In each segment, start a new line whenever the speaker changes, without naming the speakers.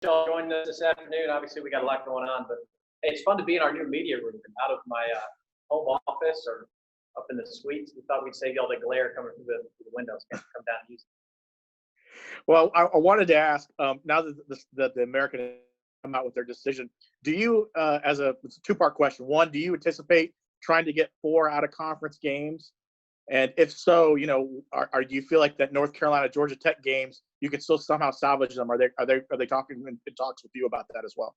y'all joining us this afternoon. Obviously, we got a lot going on, but hey, it's fun to be in our new media room and out of my home office or up in the suites. We thought we'd save y'all the glare coming through the windows. Come down and use it.
Well, I wanted to ask, now that the American come out with their decision, do you, it's a two-part question. One, do you anticipate trying to get 4 out-of-conference games? And if so, do you feel like that North Carolina Georgia Tech games you can still somehow salvage them? Are they talking in talks with you about that as well?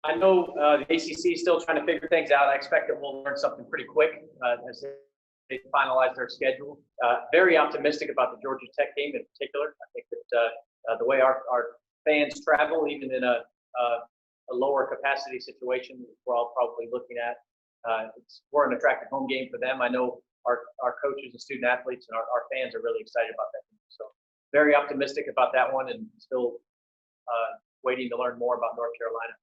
I know the ACC is still trying to figure things out. I expect that we'll learn something pretty quick as they finalize their schedule. Very optimistic about the Georgia Tech game in particular. I think that the way our fans travel, even in a lower capacity situation, we're all probably looking at. We're an attractive home game for them. I know our coaches and student athletes and our fans are really excited about that game. So very optimistic about that one, and still waiting to learn more about North Carolina.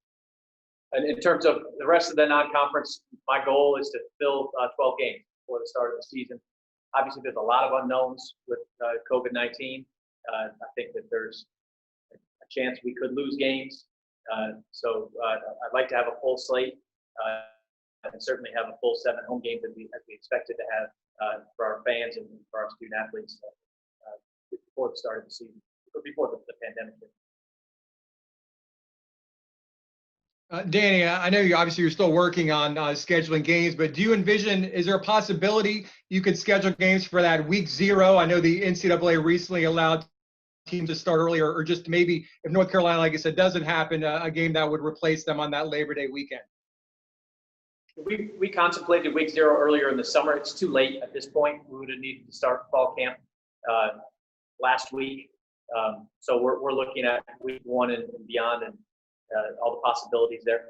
And in terms of the rest of the non-conference, my goal is to fill 12 games before the start of the season. Obviously, there's a lot of unknowns with COVID-19. I think that there's a chance we could lose games. So I'd like to have a full slate and certainly have a full 7 home games as we expected to have for our fans and for our student athletes before the start of the season, before the pandemic hit.
Danny, I know you're still working on scheduling games, but do you envision, is there a possibility you could schedule games for that week 0? I know the NCAA recently allowed teams to start earlier, or just maybe if North Carolina, like I said, doesn't happen, a game that would replace them on that Labor Day weekend.
We contemplated week 0 earlier in the summer. It's too late at this point. We would have needed to start fall camp last week. So we're looking at week 1 and beyond, and all the possibilities there.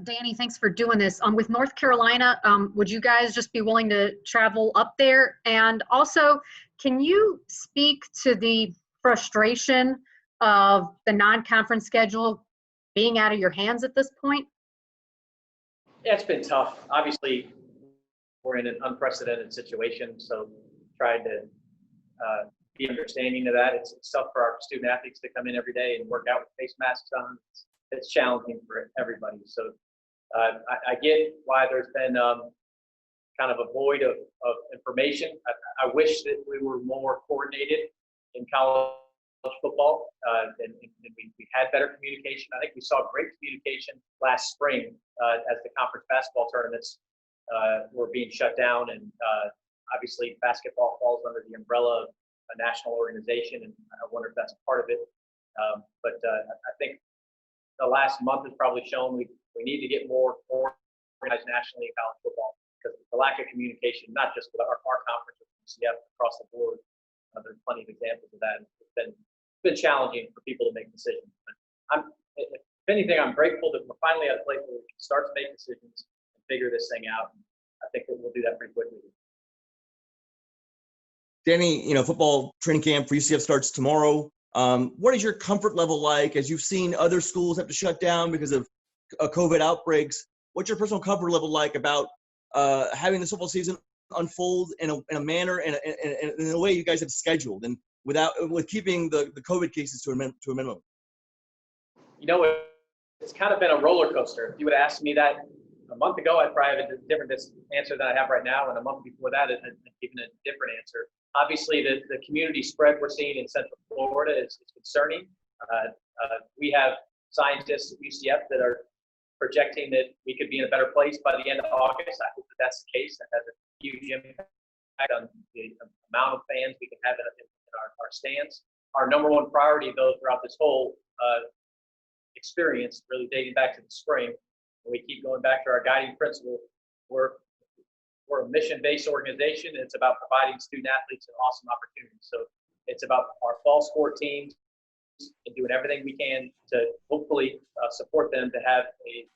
Danny, thanks for doing this. With North Carolina, would you guys just be willing to travel up there? And also, can you speak to the frustration of the non-conference schedule being out of your hands at this point?
Yeah, it's been tough. Obviously, we're in an unprecedented situation, so trying to be understanding of that. It's tough for our student athletes to come in every day and work out with face masks on. It's challenging for everybody. So I get why there's been kind of a void of information. I wish that we were more coordinated in college football and we had better communication. I think we saw great communication last spring as the conference basketball tournaments were being shut down, and obviously basketball falls under the umbrella of a national organization, and I wonder if that's a part of it. But I think the last month has probably shown we need to get more organized nationally in college football, because the lack of communication, not just with our conference, with UCF across the board, there's plenty of examples of that. It's been challenging for people to make decisions. But if anything, I'm grateful that we're finally at a place where we can start to make decisions and figure this thing out. I think that we'll do that pretty quickly.
Danny, football training camp for UCF starts tomorrow. What is your comfort level like as you've seen other schools have to shut down because of COVID outbreaks? What's your personal comfort level like about having this football season unfold in a manner and in a way you guys have scheduled, and with keeping the COVID cases to a minimum?
It's kind of been a roller coaster. If you would have asked me that a month ago, I'd probably have a different answer than I have right now, and a month before that, I'd given a different answer. Obviously, the community spread we're seeing in Central Florida is concerning. We have scientists at UCF that are projecting that we could be in a better place by the end of August. I hope that that's the case. That has a huge impact on the amount of fans we can have in our stands. Our number one priority, though, throughout this whole experience, really dating back to the spring, and we keep going back to our guiding principle, we're a mission-based organization, and it's about providing student athletes an awesome opportunity. So it's about our fall sport teams and doing everything we can to hopefully support them to have a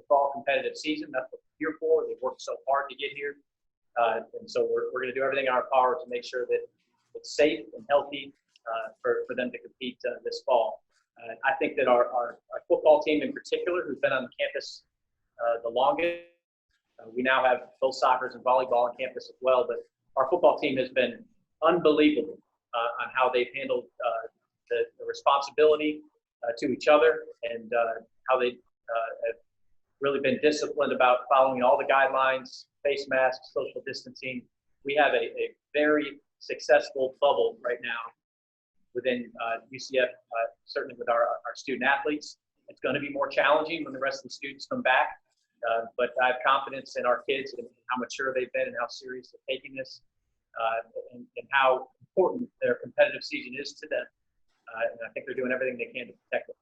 fall competitive season. That's what we're here for. They've worked so hard to get here. And so we're going to do everything in our power to make sure that it's safe and healthy for them to compete this fall. I think that our football team in particular, who's been on campus the longest, we now have both soccer and volleyball on campus as well, but our football team has been unbelievable on how they've handled the responsibility to each other, and how they have really been disciplined about following all the guidelines, face masks, social distancing. We have a very successful bubble right now within UCF, certainly with our student athletes. It's going to be more challenging when the rest of the students come back, but I have confidence in our kids and how mature they've been and how serious they're taking this, and how important their competitive season is to them. And I think they're doing everything they can to protect it.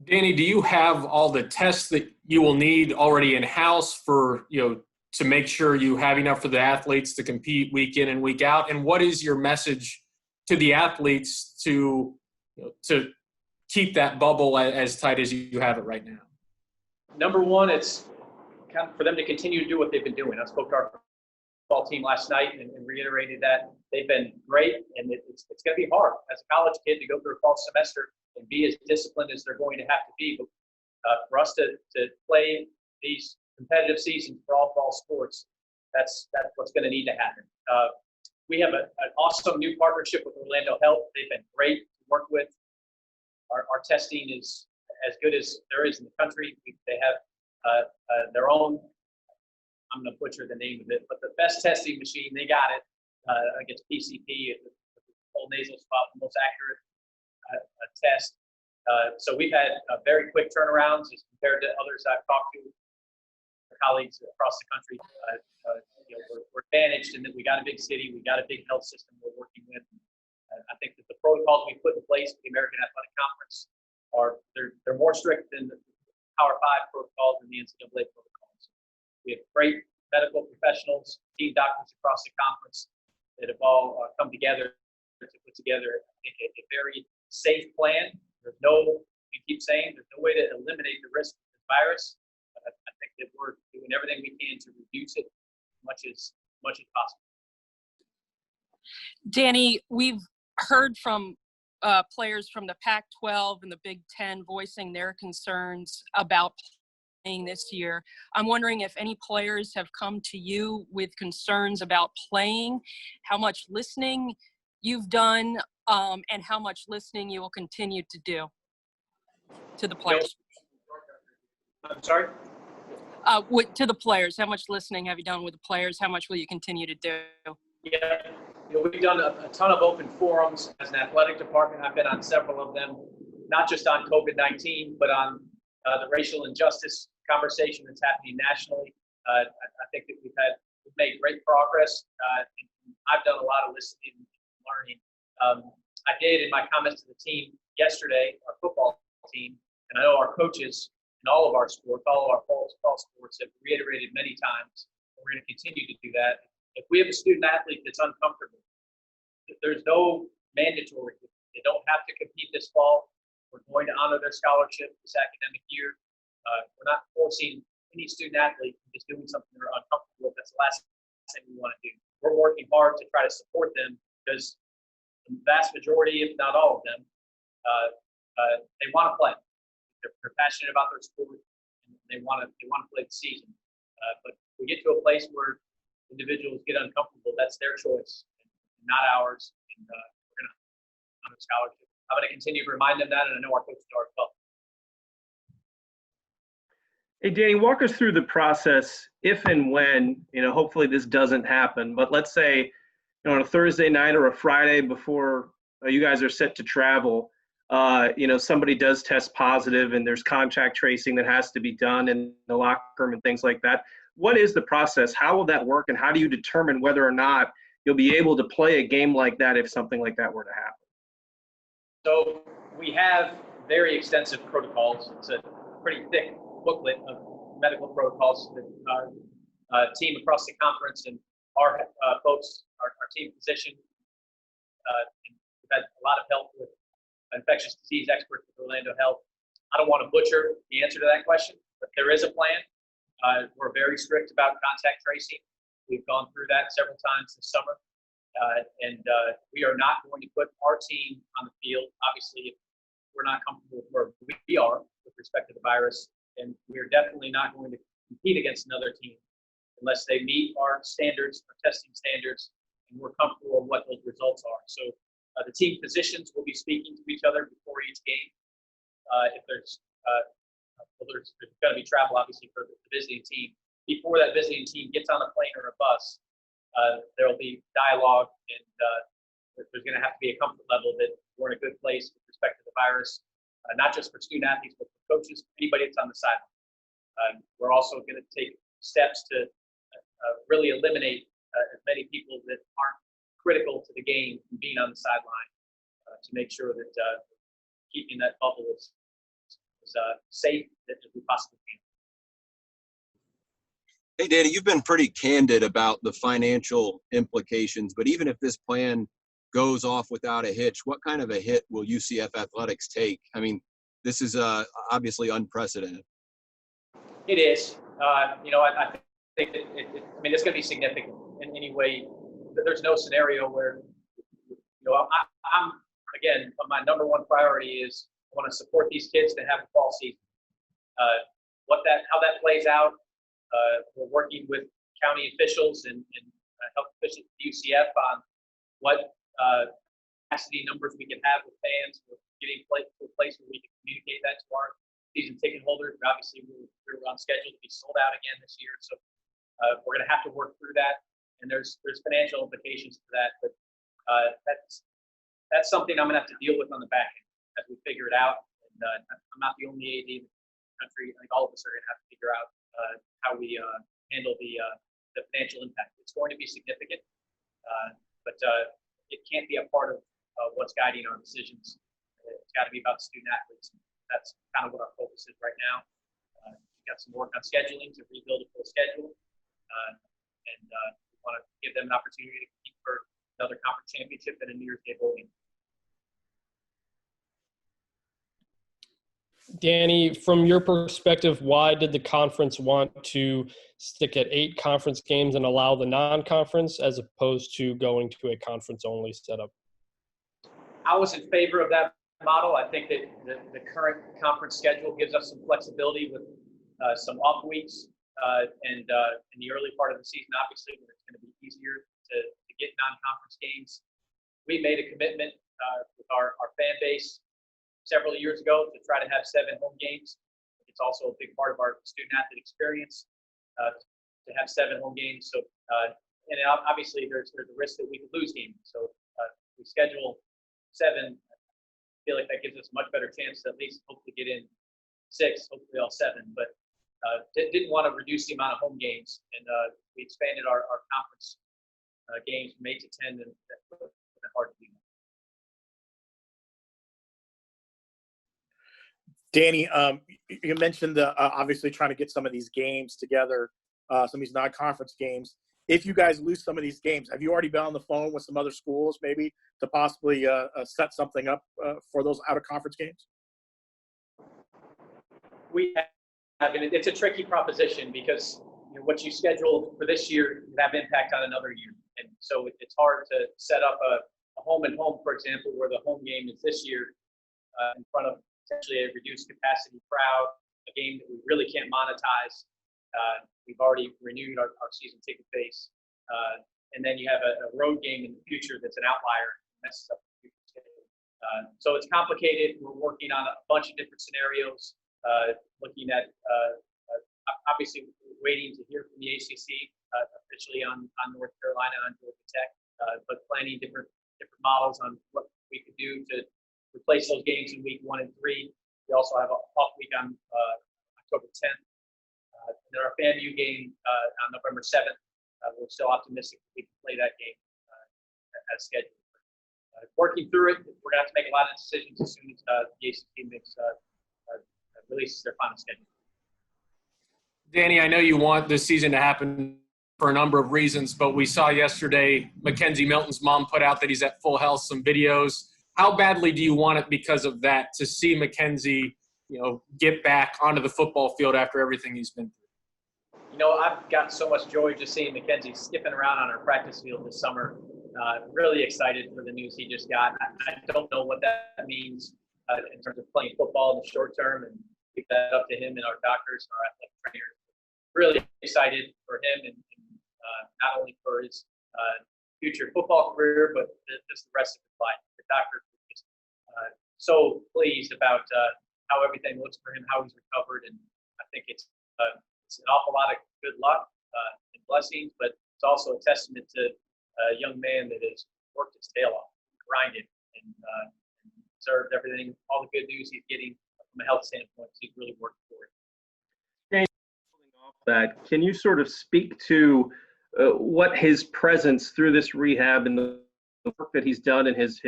Danny, do you have all the tests that you will need already in-house for, to make sure you have enough for the athletes to compete week in and week out? And what is your message to the athletes to keep that bubble as tight as you have it right now?
Number one, it's kind of for them to continue to do what they've been doing. I spoke to our football team last night and reiterated that they've been great, and it's going to be hard as a college kid to go through a fall semester and be as disciplined as they're going to have to be. But for us to play these competitive seasons for all fall sports, that's what's going to need to happen. We have an awesome new partnership with Orlando Health. They've been great to work with. Our testing is as good as there is in the country. They have their own, I'm going to butcher the name of it, but the best testing machine. They got it against PCP, the whole nasal swab, the most accurate test. So we've had very quick turnarounds as compared to others I've talked to, colleagues across the country. We're advantaged in that we got a big city, we got a big health system we're working with. I think that the protocols we put in place with the American Athletic Conference they're more strict than the Power 5 protocols and the NCAA protocols. We have great medical professionals, team doctors across the conference that have all come together to put together, I think, a very safe plan. We keep saying, there's no way to eliminate the risk of this virus. But I think that we're doing everything we can to reduce it as much as possible.
Danny, we've heard from players from the Pac-12 and the Big Ten voicing their concerns about playing this year. I'm wondering if any players have come to you with concerns about playing, how much listening you've done, and how much listening you will continue to do to the players.
I'm sorry?
To the players, how much listening have you done with the players? How much will you continue to do?
Yeah, we've done a ton of open forums as an athletic department. I've been on several of them, not just on COVID-19, but on the racial injustice conversation that's happening nationally. I think that we've made great progress. And I've done a lot of listening and learning. I did in my comments to the team yesterday, our football team, and I know our coaches in all of our sports, all of our fall sports have reiterated many times. We're going to continue to do that. If we have a student athlete that's uncomfortable, there's no mandatory. They don't have to compete this fall. We're going to honor their scholarship this academic year. We're not forcing any student athlete into doing something they're uncomfortable with. That's the last thing we want to do. We're working hard to try to support them because the vast majority, if not all of them, they want to play. They're passionate about their sport, and they want to play the season. But we get to a place where individuals get uncomfortable. That's their choice, not ours. And we're going to honor scholarship. I'm going to continue to remind them that, and I know our coaches are as well.
Hey, Danny, walk us through the process if and when, hopefully this doesn't happen, but let's say, on a Thursday night or a Friday before you guys are set to travel, somebody does test positive and there's contact tracing that has to be done in the locker room and things like that. What is the process? How will that work? And how do you determine whether or not you'll be able to play a game like that if something like that were to happen?
So we have very extensive protocols. It's a pretty thick booklet of medical protocols that our team across the conference and our folks, our team physician, we've had a lot of help with infectious disease experts with Orlando Health. I don't want to butcher the answer to that question, but there is a plan. We're very strict about contact tracing. We've gone through that several times this summer. And we are not going to put our team on the field. Obviously, if we're not comfortable with where we are with respect to the virus, and we're definitely not going to compete against another team unless they meet our standards, our testing standards, and we're comfortable with what those results are. So the team physicians will be speaking to each other before each game. If there's going to be travel, obviously, for the visiting team. Before that visiting team gets on a plane or a bus, there will be dialogue, and there's going to have to be a comfort level that we're in a good place with respect to the virus, not just for student athletes, but for coaches, anybody that's on the sideline. We're also going to take steps to really eliminate as many people that aren't critical to the game from being on the sideline to make sure that keeping that bubble is safe as we possibly can.
Hey, Danny, you've been pretty candid about the financial implications, but even if this plan goes off without a hitch, what kind of a hit will UCF athletics take? I mean, this is obviously unprecedented.
It is. I think that it's going to be significant in any way. There's no scenario where, I'm again, my number one priority is I want to support these kids to have a fall season. How that plays out, we're working with county officials and health officials at UCF on what capacity numbers we can have with fans. We're getting to a place where we can communicate that to our season ticket holders. But obviously, we're on schedule to be sold out again this year, so we're going to have to work through that. And there's financial implications to that, but that's something I'm going to have to deal with on the back end as we figure it out. And I'm not the only AD in the country. I think all of us are going to have to figure out how we handle the financial impact. It's going to be significant, but it can't be a part of what's guiding our decisions. It's got to be about the student athletes. That's kind of what our focus is right now. We've got some work on scheduling to rebuild a full schedule, and we want to give them an opportunity to compete for another conference championship and a New Year's Day bowl game.
Danny, from your perspective, why did the conference want to stick at 8 conference games and allow the non-conference as opposed to going to a conference-only setup?
I was in favor of that model. I think that the current conference schedule gives us some flexibility with some off weeks and in the early part of the season, obviously, when it's going to be easier to get non-conference games. We made a commitment with our fan base several years ago to try to have 7 home games. It's also a big part of our student athlete experience to have 7 home games. So, and obviously there's a risk that we could lose games. So we schedule 7. I feel like that gives us a much better chance to at least hopefully get in 6, hopefully all 7. But didn't want to reduce the amount of home games, and we expanded our conference games from 8 to 10, and that's hard to do.
Danny, you mentioned obviously trying to get some of these games together, some of these non-conference games. If you guys lose some of these games, have you already been on the phone with some other schools maybe to possibly set something up for those out-of-conference games?
We have, and it's a tricky proposition because what you schedule for this year can have impact on another year. And so it's hard to set up a home and home, for example, where the home game is this year in front of essentially a reduced capacity crowd, a game that we really can't monetize. We've already renewed our season ticket base. And then you have a road game in the future that's an outlier. Messes up the future schedule. So it's complicated. We're working on a bunch of different scenarios, looking at obviously waiting to hear from the ACC officially on North Carolina, on Georgia Tech, but planning different models on what we could do to replace those games in week 1 and 3. We also have an off week on October 10th. And then our FAMU game on November 7th. We're still optimistic that we can play that game as scheduled. Working through it, we're going to have to make a lot of decisions as soon as the ACC releases their final schedule.
Danny, I know you want this season to happen for a number of reasons, but we saw yesterday McKenzie Milton's mom put out that he's at full health, some videos. How badly do you want it because of that to see McKenzie, get back onto the football field after everything he's been through?
I've got so much joy just seeing McKenzie skipping around on our practice field this summer. Really excited for the news he just got. I don't know what that means in terms of playing football in the short term, and leave that up to him and our doctors and our athletic trainers. Really excited for him and not only for his future football career, but just the rest of his life. The doctor was just so pleased about how everything looks for him, how he's recovered, and I think it's an awful lot of good luck and blessings, but it's also a testament to a young man that has worked his tail off, grinded, and deserved everything, all the good news he's getting from a health standpoint. He's really worked for it.
That, can you sort of speak to what his presence through this rehab and the work that he's done and his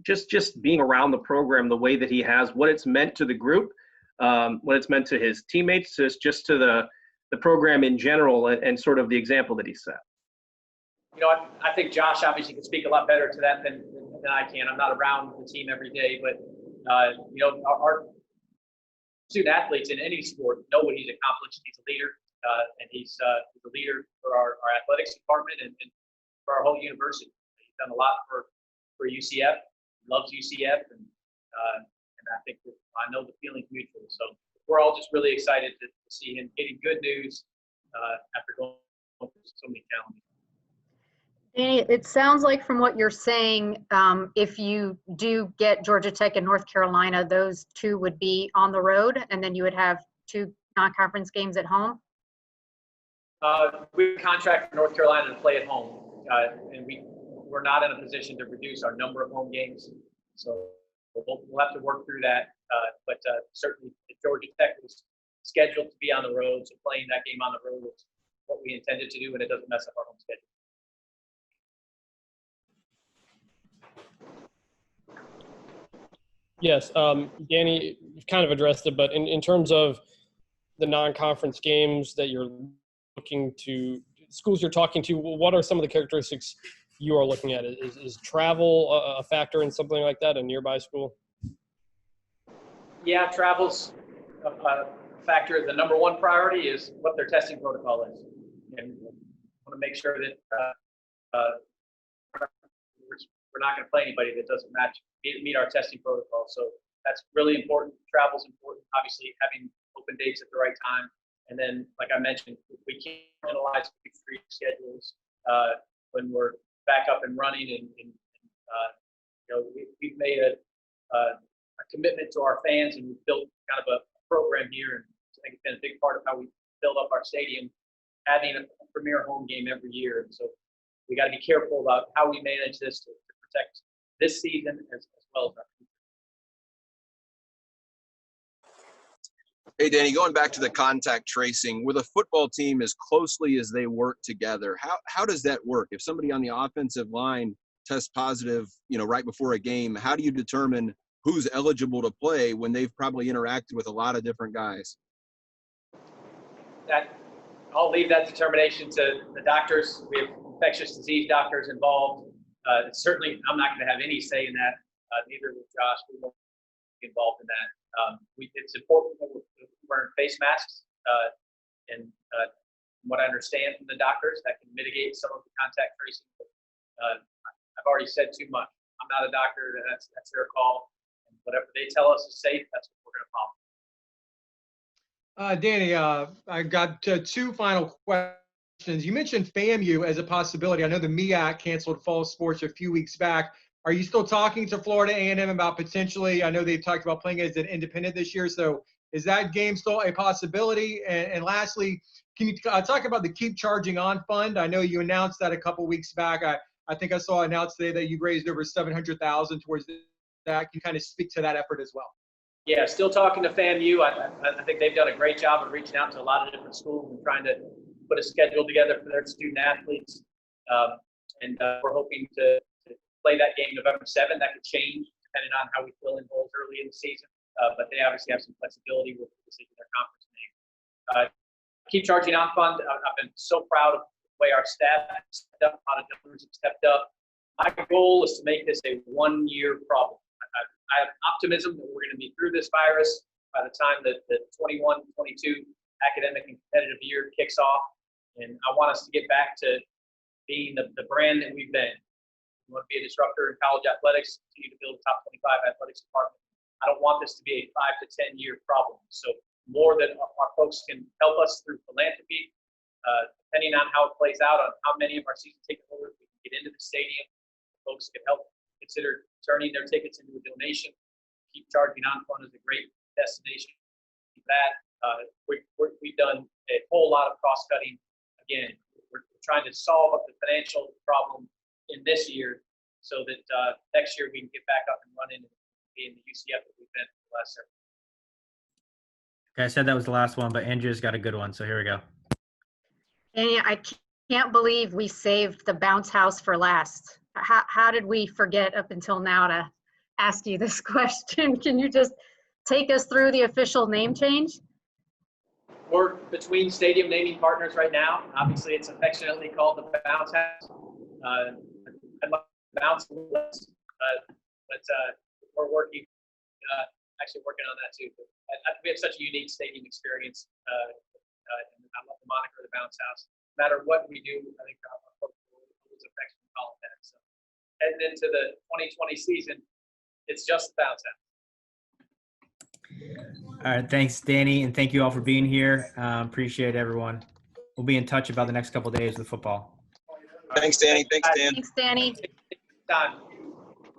just being around the program the way that he has, what it's meant to the group, what it's meant to his teammates, just to the program in general, and sort of the example that he set?
You know, I think Josh obviously can speak a lot better to that than I can. I'm not around the team every day, but you know, our student athletes in any sport know what he's accomplished. He's a leader, and he's a leader for our athletics department and for our whole university. He's done a lot for UCF, loves UCF, and I think that I know the feeling's mutual. So we're all just really excited to see him getting good news after going through so many challenges.
Danny, it sounds like from what you're saying, if you do get Georgia Tech and North Carolina, those two would be on the road, and then you would have 2 non-conference games at home?
We contract North Carolina to play at home, and we're not in a position to reduce our number of home games, so we'll have to work through that. But certainly, Georgia Tech was scheduled to be on the road, so playing that game on the road is what we intended to do, and it doesn't mess up our home schedule.
Yes, Danny, you've kind of addressed it, but in terms of the non-conference games that you're looking to, schools you're talking to, what are some of the characteristics you are looking at? Is travel a factor in something like that, a nearby school?
Yeah, travel's a factor. The number one priority is what their testing protocol is. And we want to make sure that we're not going to play anybody that doesn't meet our testing protocol. So that's really important. Travel's important. Obviously, having open dates at the right time. And then, like I mentioned, we can't finalize free schedules when we're back up and running. And you know, we've made a commitment to our fans, and we've built kind of a program here. And I think it's been a big part of how we build up our stadium, having a premier home game every year. And so we got to be careful about how we manage this to protect this season as well as our future.
Hey, Danny, going back to the contact tracing, with a football team as closely as they work together, how does that work? If somebody on the offensive line tests positive, you know, right before a game, how do you determine who's eligible to play when they've probably interacted with a lot of different guys?
I'll leave that determination to the doctors. We have infectious disease doctors involved. Certainly, I'm not going to have any say in that. Neither will Josh. We won't be involved in that. It's important that we're wearing face masks, and from what I understand from the doctors, that can mitigate some of the contact tracing. But, I've already said too much. I'm not a doctor. That's their call. And whatever they tell us is safe, that's what we're going to follow.
Danny, I got 2 final questions. You mentioned FAMU as a possibility. I know the MEAC canceled fall sports a few weeks back. Are you still talking to Florida A&M about potentially? I know they've talked about playing as an independent this year. So is that game still a possibility? And lastly, can you talk about the Keep Charging On Fund? I know you announced that a couple weeks back. I think I saw announced today that you raised over $700,000 towards that. Can you kind of speak to that effort as well?
Yeah, still talking to FAMU. I think they've done a great job of reaching out to a lot of different schools and trying to put a schedule together for their student athletes. And we're hoping to play that game November 7th. That could change depending on how we fill in holes early in the season. But they obviously have some flexibility with the decision their conference made. Keep Charging On Fund. I've been so proud of the way our staff has stepped up, a lot of donors have stepped up. My goal is to make this a one-year problem. I have optimism that we're going to be through this virus by the time that the 21-22 academic and competitive year kicks off. And I want us to get back to being the brand that we've been. We want to be a disruptor in college athletics, continue to build a top 25 athletics department. I don't want this to be a 5 to 10 year problem. So more that our folks can help us through philanthropy, depending on how it plays out, on how many of our season ticket holders we can get into the stadium, folks can help consider turning their tickets into a donation. Keep Charging Nonconference is a great destination for that. We've done a whole lot of cost cutting. Again, we're trying to solve up the financial problem in this year so that next year we can get back up and running and be in the UCF that we've been for the last several years.
Okay, I said that was the last one, but Andrew's got a good one, so here we go.
Danny, I can't believe we saved the bounce house for last. How did we forget up until now to ask you this question? Can you just take us through the official name change?
We're between stadium naming partners right now. Obviously, it's affectionately called the Bounce House. I'd like to bounce, but we're working on that too. We have such a unique stadium experience. And I love the moniker of the Bounce House. No matter what we do, I think our folks will always affectionately call it that. So heading into the 2020 season, it's just the Bounce House.
All right, thanks, Danny, and thank you all for being here. Appreciate everyone. We'll be in touch about the next couple of days with football.
Thanks, Danny. Thanks, Dan.
Thanks, Danny.
Time.